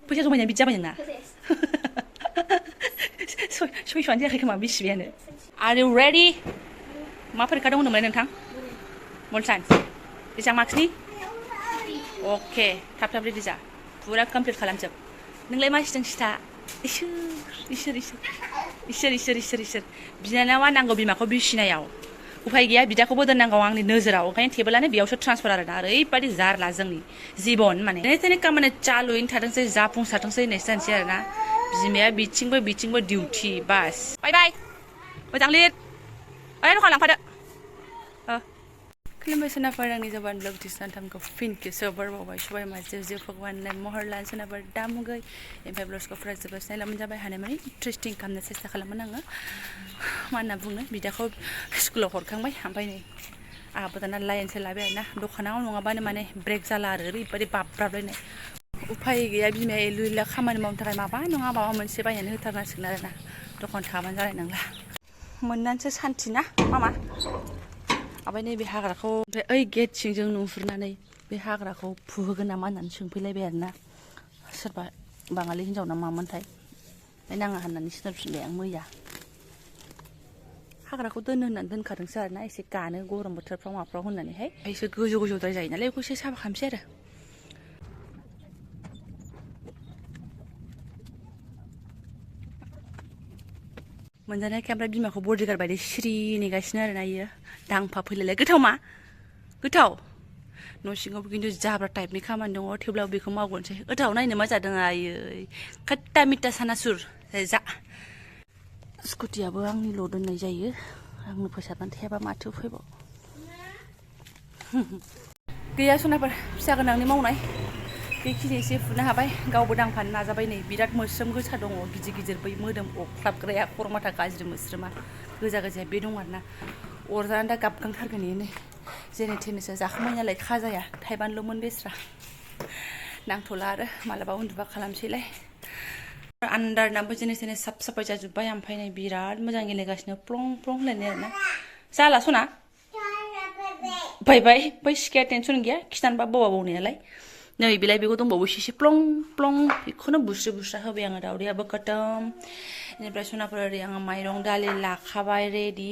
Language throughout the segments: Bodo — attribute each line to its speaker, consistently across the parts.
Speaker 1: फैसा जमायनाया बिदि जाबाय नोंना सयस'आनो जायाखै खोमा बिसिबायानो Are you ready? मा फरिखा दं होनदोंमोन नोंथां? Moral science. बेसेबां मार्क्सनि? अके थाब थाब रेडि जा फुरा कमप्लिट खालामजोब नोंलाय मा सिथों सिथा इसोर बिनानावा नांगौ बिमाखौ बिसिनायाव उफाय गैया बिदाखौबो दोननांगौ आंनि नोजोराव ओंखायनो टेबोलानो बेयावसो ट्रान्सफार आरोना ओरैबायदि जारला जोंनि जिबन माने जेने खामानि चालुयैनो थाथोंसै जाफुंसारथोंसै होननायसो जानोसै आरोना बिमाया बिथिंबो डिउटि बास बाय बाय मोजां लिर ओइ दखान लांफादो खुलुमबाय सोनाफोर आंनि जबान ब्लग सानथामखौ फिन खेबसेबाव बारबावबाय सबाय माजे जे भगवान महर लान सोनाफोर दामुगै ओमफ्राय ब्लग्सखौ फुरा जोबोद नायलामोन जाबाय हानाय माने इन्ट्रेस्टिं खालामनो सेस्था खालामोन आङो मा होनना बुंनो बिदाखौ स्कुलाव हरखांबाय ओमफ्राय नै आंहाबो दाना लाइनसो लाबाय आरोना दखानाव नङाबानो माने ब्रेक जाला आरो ओरैबायदि बाब्राबलायनाय उफाय गैया बिमाया एलु एला खामानि मावनो थाखाय माबा नङा माबा मोनसे बायनानै होथारनांसिगोन आरोना दखान थाबानो जानाय नंला मोननानैसो सान्थि ना मामा ओमफ्राय नैबे हाग्राखौ ओमफ्राय ओइ गेट सिंजों नुहुरनानै बे हाग्राखौ फुहोगोन नामा होननानै सोंफैलायबाय आरोना सोरबा बाङालि हिन्जाव ना मामोनथाय ओमफ्राय नाङा होननानै सिनायफिनबाय आं मैया हाग्राखौ दोनो होननानै दोनखादोंसो आरोना एसे गानो गरम बोथोरफ्राव माफ्राव होननानैहाय एसे गोजौद्राय जायो नालाय बेखौ एसे साफा खालामसै आरो मोनजानायखाय ओमफ्राय बिमाखौ बडिगार्ड बायदि सिरि नेगासिनो आरोना इयो दांफा फैलायलाय गोथाव मा गोथाव न' सिङावबो खिन्थु जाब्रा टाइपनि खामानि दङ थेवब्लाबो बेखौ मावगोनसै गोथाव नायनो मा जादों आयै खट्टा मिट्टा सानासुर जा स्कुटियाबो आंनिल' दोननाय जायो आंनो फोसाबनानै थायाबा माथो फैबाव गैया सनाफोर फिसा गोनांनि मावनाय बेखिनि एसे फुनो हाबाय गावबो दांफानो नाजाबाय नै बिराद मोस्रोम गोसा दङ गिदिर बै मोदोम अख्लाबग्राया खर' माथा गाज्रि मोस्रोमा गोजा बे दं आरोना अरजानानै दा गाबगांथारगोन इयो नै जेने थेनेसो जाखांबाय नालाय खाजाया थाइबानल'मोन बेस्रा नांथ'ला आरो मालाबा उन्दुबा खालामसैलाय आन्दारनाबो जेने थेने साफाय जाजोब्बाय ओमफ्राय नै बिराद मोजां गेलेगासिनो प्लं होनलायनाय आरोना जाला सना बाय बै सिखाया टेनसन गैया खिथानोबा बावनायालाय नै बेलाय बेखौ दंबावो एसे प्लं बेखौनो बुस्रा होबाय आङो दावदैयाबो खतम बेनिफ्राय सनाफोर ओरै आङो माइरं दालि लाखाबाय रेडि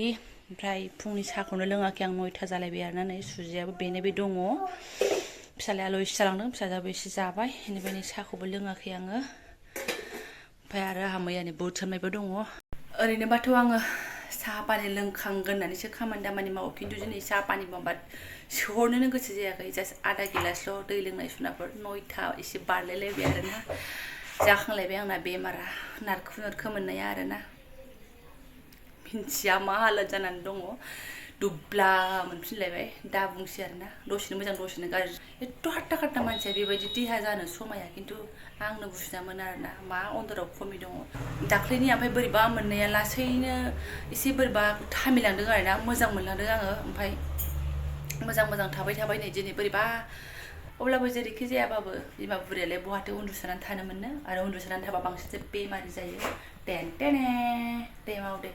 Speaker 1: ओमफ्राय फुंनि साहाखौनो लोङाखै आं 9ता जालायबाय आरोना नै सुजियाबो बेनो बे दङ फिसालायाल' एसे जालांदों फिसाजोआबो एसे जाबाय बेनिफ्राय नै साहाखौबो लोङाखै आङो ओमफ्राय आरो आंहा मैयानि बुट सोमनायबो दङ ओरैनोबाथ' आङो साहा पानि लोंखांगोन होननानैसो खामानि दामानि मावो खिन्थु दिनै साहा पानि मावबा सोहरनोनो गोसो जायाखै जास्ट आधा गिलासल' दै लोंनाय सुनाफोर 9ता एसे बारलायलायबाय आरोना जाखांलायबाय आंना बेमारा नारखो मोननाया आरोना मिन्थिया मा हालोद जानानै दङ दुब्ला मोनफिनलायबाय दा बुंसै आरोना दसेनो मोजां दसेनो गाज्रि एथ' हाट्टा मानसिया बेबायदि देहा जानो समाया खिन्थु आंनो बुजिना मोना आरोना मा अन्दराव खमि दङ दाख्लैनि ओमफ्राय बोरैबा मोननाया लासैनो एसे बोरैबा थामिलांदों आरोना मोजां मोनलांदों आङो ओमफ्राय मोजां थाबाय नै दिनै बोरैबा अब्लाबो जेरैखि जायाबाबो बिमा बुरियालाय बहाथो उन्दुसोनानै थानो मोनो आरो उन्दुसोनानै थाबा बांसिनसो बेमारि जायो दे मावदे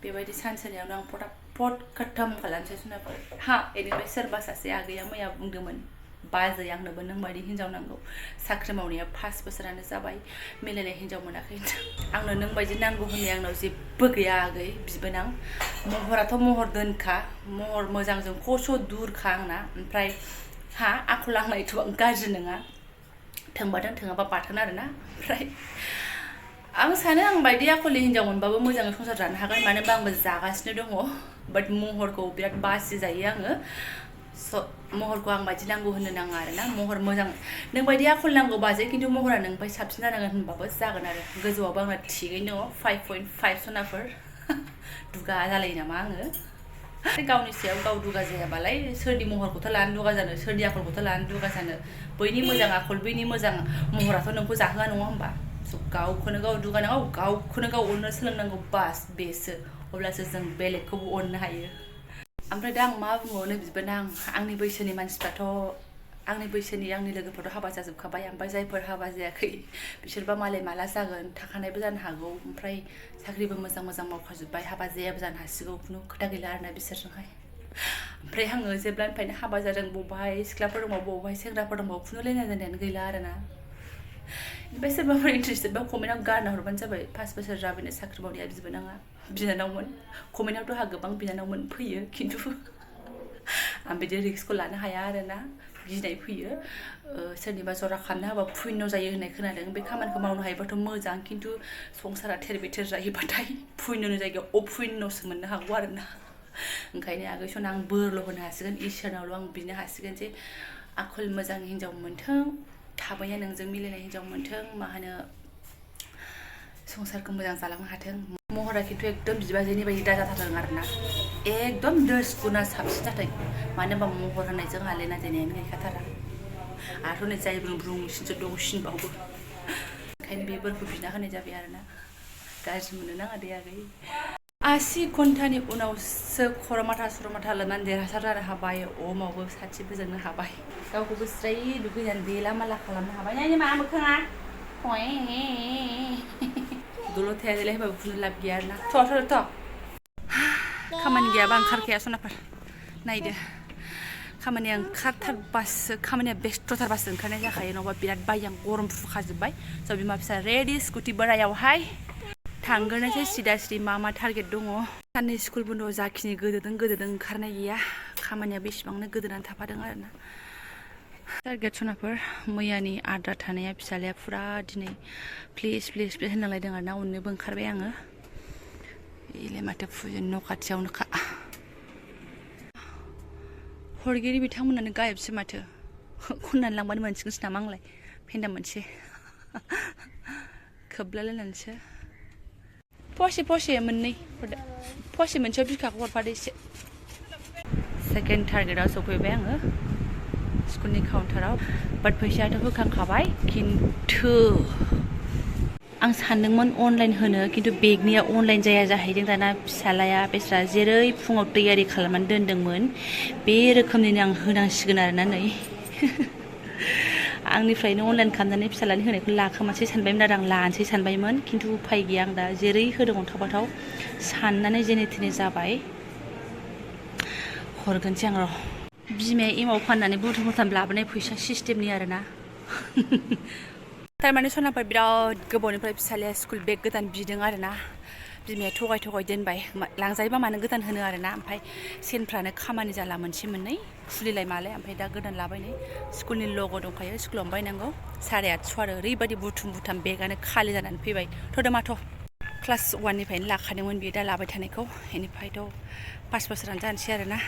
Speaker 1: बेबायदि सानसेनियावनो आं फटाफट खतम खालामसै सुनाफोर बेनिफ्राय सोरबा सासे आगैया मैया बुंदोंमोन बाजै आंनोबो नों बायदि हिन्जाव नांगौ साख्रि मावनाया 5 बोसोरानो जाबाय मिलायनाय हिन्जाव मोनाखै आंनो नों बायदि नांगौ होननाय आंनाव जेबो गैया आगै बिबोनां महराथ' महर दोनखा महर मोजांजों खस' दुरखा आंना ओमफ्राय आखल आंना एथ'बां गाज्रि नङा थोंबाथों थोङाबा बाथोन आरोना ओमफ्राय आं सानो आं बायदि आखलनि हिन्जाव मोनबाबो मोजाङै संसार जानो हागोन मानो होनबा आंबो जागासिनो दङ बाट महरखौ बिराद बासि जायो आङो महरखौ आं बायदि नांगौ होननो नाङा आरोना महर मोजां नों बायदि आखल नांगौ बाजै खिन्थु महरा नोंनिफ्राय साबसिन जानांगोन होनबाबो जागोन आरो गोजौआवबो आंना थिगैनो दङ 5.5 सनाफोर दुगा जालायो नामा आङो गावनि सायाव गाव दुगा जायाबालाय सोरनि महरखौथ' लानो दुगा जानो सोरनि आखलखौथ' लानो दुगा जानो बैनि मोजां आखल बैनि मोजां महराथ' नोंखौ जाहोआ नङा होमबा गावखौनो गाव दुगा नांगौ गावखौनो गाव अननो सोलोंनांगौ बास बेसो अब्लासो जों बेलेगखौबो अननो हायो ओमफ्राय दा आं मा बुंबावनो बिबोनां आंनि बैसोनि मानसिफ्राथ' आंनि बैसोनि आंनि लोगोफ्राथ' हाबा जाजोबखाबाय ओमफ्राय जायफोर हाबा जायाखै बिसोरबा मालाय माला जागोन थाखानायबो जानो हागौ ओमफ्राय साख्रिबो मोजां मावखाजोब्बाय हाबा जायाबो जानो हासिगौ खुनु खोथा गैला आरोना बिसोरजोंहाय ओमफ्राय आङो जेब्लानिफ्रायनो हाबा जादों बबावहाय सिख्लाफोर दंबावो बबावहाय सेंग्राफोर दंबावो खुनु लेना देनायानो गैला आरोना ओमफ्राय सोरबाफोर इन्टारेस्टेड बा कमेन्टआव गारना हरबानो जाबाय 5 बोसोर जाबायनो साख्रि मावनाया बिबोनाङा बिनानावमोन कमेन्टआवथ' आहा गोबां बिनानावमोन फैयो खिन्थु आं बिदि रिस्कखौ लानो हाया आरोना गिनाय फैयो सोरनिबा जरा खालामनो हाबा पुण्य जायो होननाय खोनादों बे खामानिखौ मावनो हायोबाथ' मोजां खिन्थु संसारा थेर बेथेर जायोबाथाय पुण्यनि जायगायाव अपुण्यसो मोननो हागौ आरोना ओंखायनो आगैसन आं बोरल' होनो हासिगोन इसोरनावल' आं बिनो हासिगोन जे आखल मोजां हिन्जाव मोन्थों थाबैनो नोंजों मिलायनाय हिन्जाव मोन्थों मा होनो संसारखौ मोजां जालांनो हाथों महरा खिन्थु एकदम बिबाजैनि बायदि दाजाथारदों आरोना एकदम 10 गुना साबसिन जाथों मानो होनबा महर होनायजों हालेना देनायानो गैखाथारा आरो नै जाय ब्रुंसिनसो दंसिनबावो ओंखायनो बे बोरखौ बिना होनाय जाबाय आरोना गाज्रि मोननो नाङा दे आगै 80 घन्टानि उनावसो खर'माथा सर'माथा लोमनानै देरहासार जानो हाबाय अमावबो साथि फोजोंनो हाबाय गावखौबो स्राय दुगैनानै देला माला खालामनो हाबाय नायनो मा मोखाङा दल' थाया देलाय होनबाबो बुंनो लाब गैया आरोना थ' खामानि गैयाबा ओंखारखाया सनाफोर नायदो खामानिया ओंखारथारबासो खामानिया बेस्थ'थारबासो ओंखारनाय जाखायो नङाबा बिराद बायआं गरम फुखाजोब्बाय स' बिमा फिसा रेडि स्कुटि बोरायावहाय थांग्रोनोसै सिदा सिदि मा टारगेट दङ साननै स्कुल बन्द' जाखिनि गोदोदों ओंखारनाय गैया खामानिया बेसेबांनो गोदोनानै थाफादों आरोना टारगेट सनाफोर मैयानि आद्रा थानाया फिसालाया फुरा दिनै प्लिज होनलायदों आरोना उननोबो ओंखारबाय आङो इलाय माथो फुजों न' खाथियावनोखा हरगिरि बिथांमोनानो गायबसो माथो खननानै लांबानो मोनसिगोनसो नामा आंलाय फेन्दा मोनसे खोबलायलायनानैसो फसे मोननै हरदो फसे मोनसेयाव बिखाखौ हरफादो एसे सेकेन्ड टारगेटआव सफैबाय आङो स्कुलनि काउन्टाराव बाट फैसायाथ' होखांखाबाय खिन्थु आं सानदोंमोन अनलाइन होनो खिन्थु बेगनिया अनलाइन जाया जाहैदों दाना फिसालाया बेस्रा जेरै फुङाव तैयारि खालामनानै दोनदोंमोन बे रोखोमनिनो आं होनांसिगोन आरोना नै आंनिफ्रायनो अनलाइन खालामनानै फिसालानि होनायखौ लाखोमासै सानबायमोन आरो आं लानोसै सानबायमोन खिन्थु उफाय गैया आं दा जेरै होदों अन्थाव बाथाव साननानै जेने थेने जाबाय हरगोनसै आं र' बिमाया एमाव फाननानै बुथुम लाबोनाय फैसा सिस्टेमनि आरोना थारमाने सनाफोर बिराद गोबावनिफ्राय फिसालाया स्कुल बेग गोदान बिदों आरोना बिमाया थगाय दोनबाय लांजायोबा मानो गोदान होनो आरोना ओमफ्राय सेनफ्रानो खामानि जाला मोनसे मोननै खुलिलाय मालाय ओमफ्राय दा गोदान लाबायनाय स्कुलनि लग' दंखायो स्कुलावनो बायनांगौ 850 आरो ओरैबायदि बुथुम बेगानो खालि जानानै फैबाय थ' माथ' क्लास 1निफ्रायनो लाखादोंमोन बियो दा लाबाय थानायखौ बेनिफ्रायथ' 5 बोसोरानो जानोसै आरोना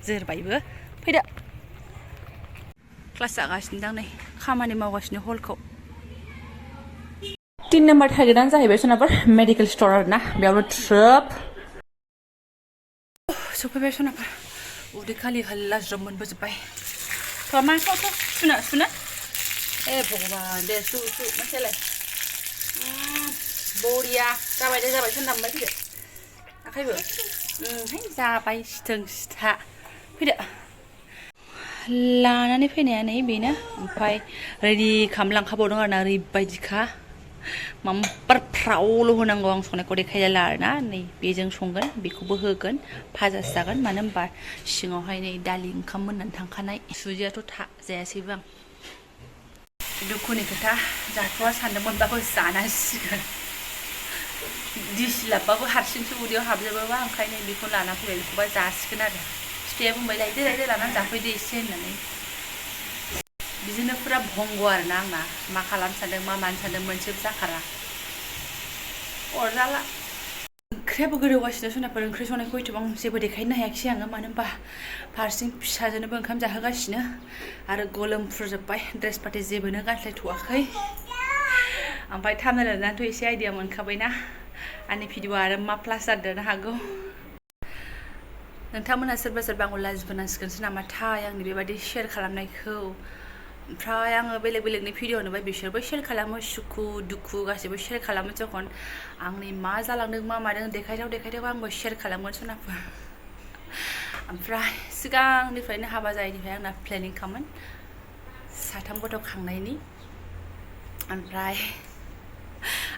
Speaker 1: जोरबायबो फैदो क्लास जागासिनो दां नै खामानि मावगासिनो हलखौ 3 नाम्बार टारगेटआनो जाहैबाय सनाफोर मेडिकेल स्ट'र आरोना बेयावनो ट्रोब सफैबाय सनाफोर उदै खालि हल्ला ज्रब मोनबोजोब्बाय थ' मा सुनो ए भगबान दे सु मोनसेलाय बरिया जाबाय सोनदामबाय फैदो आखाइबो है जाबाय सिथों सिथा फैदो लानानै फैनाया नै बेनो ओमफ्राय रेडि खालामलांखाबावदों आरोना ओरैबायदिखा माम्पार फ्रावल' होनांगौ आं संनायखौ देखायला आरोना नै बेजों संगोन बेखौबो होगोन भाजासो जागोन मानो होनबा सिङावहाय नै दालि ओंखाम मोननानै थांखानाय सुजियाथ' जायासैबो आं दुखुनि खोथा जाथ'वा सानदोंमोनबाबो जानांसिगोन दिसिलाबबाबो हारसिंसो उदैयाव हाबजोबोबा ओंखायनो बेखौ लाना फैबाय बेखौबा जासिगोन आरो फिथाइया बुंबाय लायदो लानानै जाफैदो एसे होननानै बिदिनो फुरा भंग आरोना आंना मा खालामनो सानदों मा मानो सानदों मोनसेबो जाखारा अरजाला ओंख्रियाबो गोदौगासिनो सनाफोर ओंख्रि संनायखौ एथबां जेबो देखायनो हायाखिसै आङो मानो होनबा फारसेथिं फिसाजोनोबो ओंखाम जाहोगासिनो आरो गोलोमफ्रुजोब्बाय ड्रेस पाति जेबोनो गानस्लायथ'वाखै ओमफ्राय थाम्बनेल लिरनानैथ' एसे आइडिया मोनखाबायना आंनि भिडिअ'आ आरो मा प्लास जानो हागौ नोंथांमोनहा सोरबा आंखौ लाजिबोनांसिगोनसो नामाथाय आंनि बेबायदि शेयार खालामनायखौ ओमफ्राय आङो बेलेगनि भिडिअ नुबाय बिसोरबो शेयार खालामो सुखु दुखु गासैबो शेयार खालामो जखन आंनि मा जालांदों मा मादों देखायथाव आंबो शेयार खालामगोन सनाफोर ओमफ्राय सिगांनिफ्रायनो हाबा जायैनिफ्राय आंना प्लेनिं खामोन 3 गथ' खांनायनि ओमफ्राय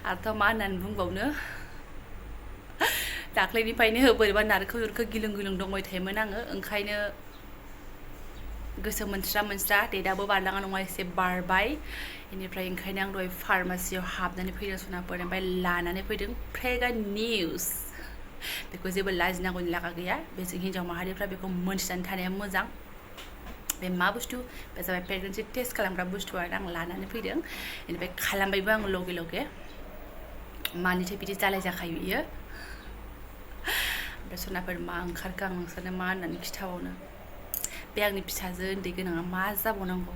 Speaker 1: आरोथ' मा होननानै बुंबावनो दाख्लैनिफ्रायनो बोरैबा नारखो गिलुं दंबाय थायोमोन आङो ओंखायनो गोसो मोनस्रा डेटआबो बारलाङा नङा एसे बारबाय बेनिफ्राय ओंखायनो आं दहाय फार्मासियाव हाबनानै फैदों सनाफोर ओमफ्राय लानानै फैदों प्रेगनेन्ट निउस बेखौ जेबो लाजिनांगौनि लागा गैया बेजों हिन्जाव माहारिफ्रा बेखौ मोनथिनानै थानाया मोजां बे मा बुस्थु बे जाबाय प्रेगनेन्सि टेस्ट खालामग्रा बुस्थु आरो आं लानानै फैदों बेनिफ्राय खालामबायबो आं लगे लगे मानिथो बिदि जालाय जाखायो बियो ओमफ्राय सनाफोर मा ओंखारखो आं नोंसोरनो मा होननानै खिथाबावनो बे आंनि फिसाजो उन्दै गोनाङा मा जाबावनांगौ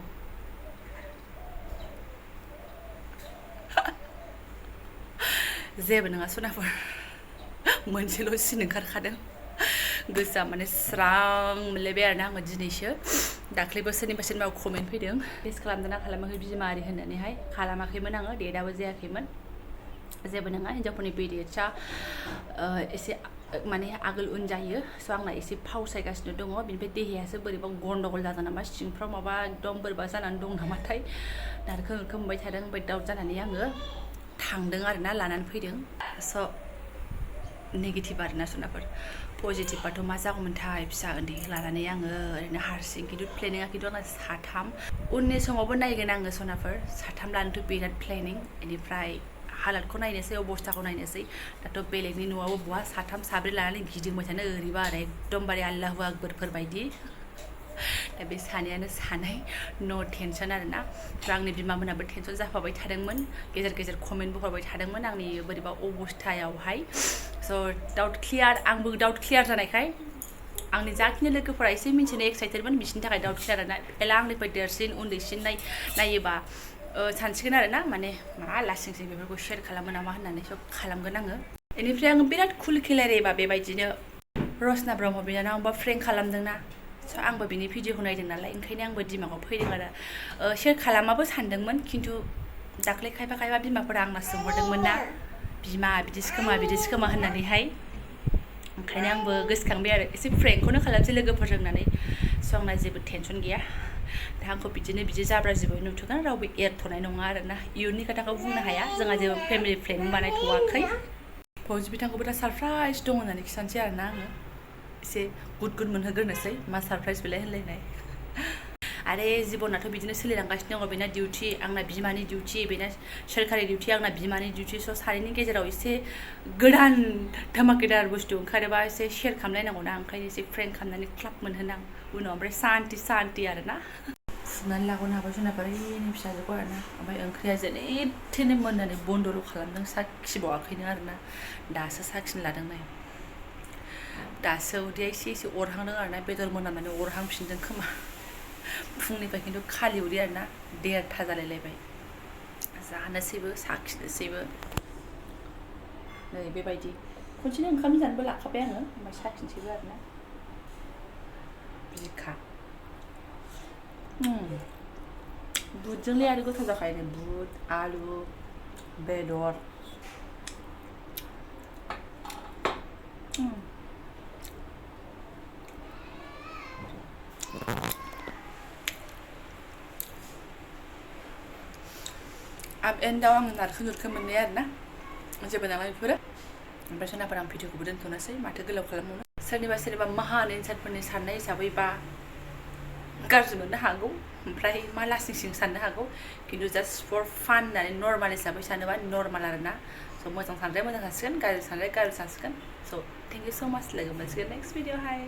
Speaker 1: जेबो नङा सनाफोर मोनसेल' सिन ओंखारखादों गोसोआ माने स्रां मोनलायबाय आरोना आङो दिनैसो दाख्लैबो सोरनिबा कमेन्ट फैदों टेस्ट खालामदोंना खालामाखै बिमारि होननानैहाय खालामाखैमोन आङो डेटआबो जायाखैमोन जेबो नङा हिन्जावफोरनि पिरियड्सआ एसे माने आगोल उन जायो स' आंना एसे फावसायगासिनो दङ बेनिफ्राय देहायासो बोरैबा गन्डगल जादों नामा सिंफ्राव माबा एकदम बोरैबा जानानै दं नामाथाय नारखो नारखो मोनबाय थादों ओमफ्राय दाउट जानानै आङो थांदों आरोना लानानै फैदों स' नेगेटिभ आरोना सनाफोर पजिटिभबाथ' मा जागौमोनथाय फिसा उन्दै लानानै आङो ओरैनो हारसिं खिन्थु प्लेनिङा खिन्थु आंना 3 उननि समावबो नायगोन आङो सनाफोर 3 लानोथ' बिराद प्लेनिं बेनिफ्राय हालादखौ नायनोसै अबस्थाखौ नायनोसै दाथ' बेलेगनि न'आवबो बहा 3 4 लानानै गिदिंबाय थानो ओरैबा आरो एकदमबारे आल्लाहु आकबरफोर बायदि दा बे सानैयानो सानै नो टेनसन आरोना आंनि बिमामोनाबो टेनसन जाफाबाय थादोंमोन गेजेर गेजेर कमेन्टबो हरबाय थादोंमोन आंनि बोरैबा अबस्थायावहाय स' डाउट क्लियार आंबो डाउट क्लियार जानायखाय आंनि जाखिनि लोगोफोरा एसे मिन्थिनो एक्साइटेडमोन बिसोरनि थाखाय डाउट क्लियार आरोना एला आंनिफ्राय देरसिन उन्दैसिन नायोबा सानसिगोन आरोना माने मा लासिंसिं बेफोरखौ शेयार खालामो नामा होननानै सब खालामगोन आङो बेनिफ्राय आङो बिराद कुल खेलायबा बेबायदिनो रसना ब्रह्म बिनानावबा फ्रेंक खालामदोंना स' आंबो बिनि भिडिअखौ नायदों नालाय ओंखायनो आंबो दिमागाव फैदों आरो शेयार खालामाबो सानदोंमोन खिन्थु दाख्लै खायफा बिमाफोरा आंना सोंहरदोंमोन ना बिमा बिदिसो खोमा होननानैहाय ओंखायनो आंबो गोसोखांबाय आरो एसे फ्रेंकखौनो खालामसै लोगोफोरजों होननानै स' आंना जेबो टेनसन गैया दा आंखौ बिदिनो जाब्रा जिबो नुथ'गोन रावबो एरथ'नाय नङा आरोना इयुननि खोथाखौ बुंनो हाया जोंहा जेबो फेमिलि प्लेनिं बानायथ'वाखै फौजि बिथांखौबो दा सारप्राइज दं होननानै खिथानोसै आरोना आङो एसे गुद मोनहोग्रोनोसै मा सारप्राइज बेलाय होनलायनाय आरे जिबनाथ' बिदिनो सोलिलांगासिनो दङ बेना डिउटि आंना बिमानि डिउटि बेना सोरखारि डिउटि आंना बिमानि डिउटि स' सानैनि गेजेराव एसे गोदान धमाकेदार बुस्थु ओंखारोबा एसे शेयार खालामलायनांगौ ना ओंखायनो एसे फ्रेंक खालामनानै क्लाब मोनहोनां उनाव ओमफ्राय सान्ति आरोना फुनानै लागोनो हाबाय सनाफोर ओरैनो फिसाजोखौ आरोना ओमफ्राय ओंख्रिया जेनेथेने मोननानै बन्दल' खालामदों साखिबावाखैनो आरोना दासो साखिनो लादों नाय दासो उदैया एसे अरहांदों आरोना बेदर मोनामनानै अरहांफिनदों खोमा फुंनिफ्राय खिन्थु खालि उदै आरोना 1:30 जालायलायबाय जानोसैबो साखिनोसैबो नै बेबायदि खनसेनो ओंखाम जानोबो लाखाबाय आङो ओमफ्राय साखिनोसैबो आरोना बिखा बुटजोंलाय आरो गोथाव जाखायो बुट आलु बेदर आप एन्ड दाउ आङो नारखो मोननाय आरोना जेबो नङा बेफोरो ओमफ्राय सोनाफोर आं भिडिअखौबो दोनथ'नोसै माथो गोलाव खालामबावनो सोरनिबा माहान एन्सारफोरनि साननाय हिसाबै बा गाज्रि मोननो हागौ ओमफ्राय मा लासिंसिं साननो हागौ खिन्थु जास्ट फर फान होननानै नर्माल हिसाबै सानोबा नर्माल आरोना स' मोजां साननाया मोजां सानसिगोन गाज्रि साननाया गाज्रि सानसिगोन स' थेंक इउ स' माच लोगो मोनसिगोन नेक्स्ट भिडिअ हाय